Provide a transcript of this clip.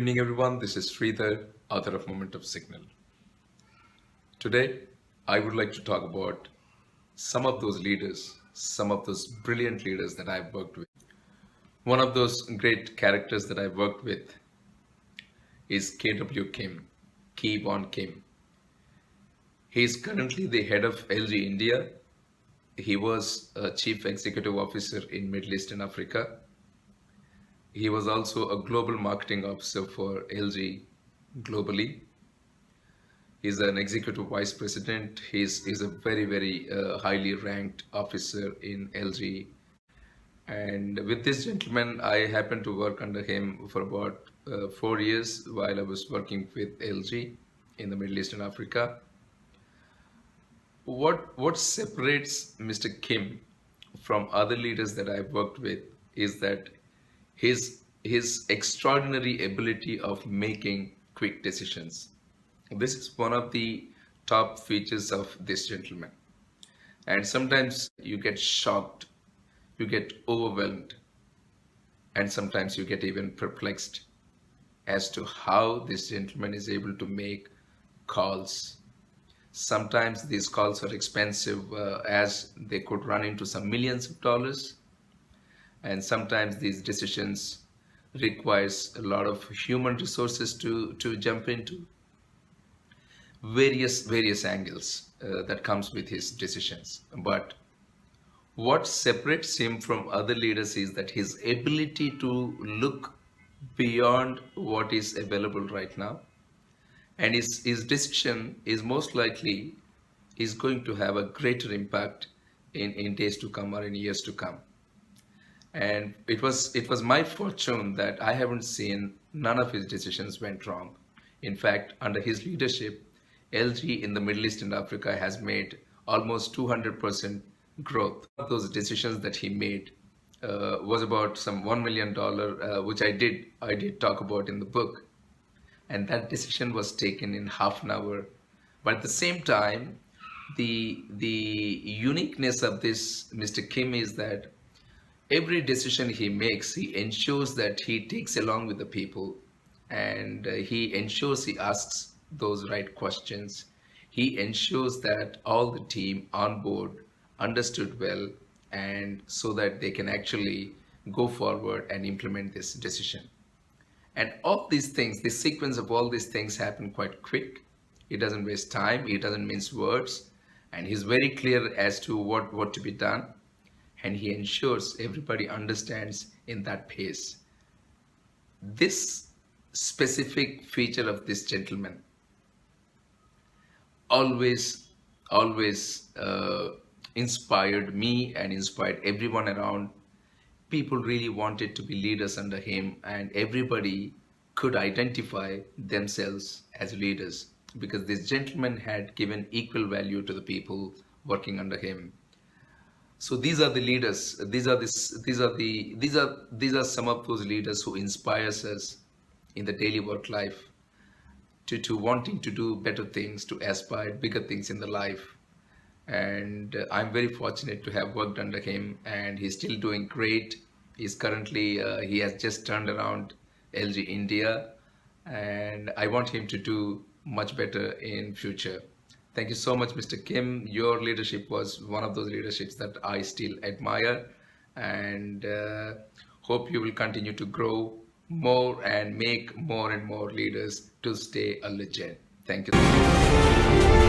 evening, everyone. This is Sreedhar, author of Moment of Signal. Today, I would like to talk about some of those leaders, some of those brilliant leaders that I've worked with. One of those great characters that I've worked with is KW Kim, Ki Won Kim. He is currently the head of LG India. He was a chief executive officer in Middle East and Africa. He was also a global marketing officer for LG globally. He's an executive vice president. He's a very highly ranked officer in LG. And with this gentleman, I happened to work under him for about 4 years while I was working with LG in the Middle East and Africa. What separates Mr. Kim from other leaders that I've worked with is that his extraordinary ability of making quick decisions. This is one of the top features of this gentleman. And sometimes you get shocked, you get overwhelmed, and sometimes you get even perplexed as to how this gentleman is able to make calls. Sometimes these calls are expensive as they could run into some millions of dollars. And sometimes these decisions requires a lot of human resources to jump into. Various angles that comes with his decisions. But what separates him from other leaders is that his ability to look beyond what is available right now. And his decision is most likely is going to have a greater impact in days to come or in years to come. And it was my fortune that I haven't seen none of his decisions went wrong. In fact, under his leadership, LG in the Middle East and Africa has made almost 200% growth. Those decisions that he made was about some $1 million, which I did talk about in the book. And that decision was taken in half an hour. But at the same time, the uniqueness of this Mr. Kim is that every decision he makes, he ensures that he takes along with the people, and he ensures he asks those right questions. He ensures that all the team on board understood well, and so that they can actually go forward and implement this decision. And all these things, the sequence of all these things happen quite quick. He doesn't waste time, he doesn't mince words, and he's very clear as to what to be done. And he ensures everybody understands in that pace. This specific feature of this gentleman always inspired me and inspired everyone around. People really wanted to be leaders under him, and everybody could identify themselves as leaders because this gentleman had given equal value to the people working under him. So these are the leaders. These are some of those leaders who inspires us in the daily work life to wanting to do better things, to aspire bigger things in the life. And I'm very fortunate to have worked under him, and he's still doing great. He's currently he has just turned around LG India, and I want him to do much better in future. Thank you so much, Mr. Kim. Your leadership was one of those leaderships that I still admire, and hope you will continue to grow more and make more and more leaders to stay a legend. Thank you so much.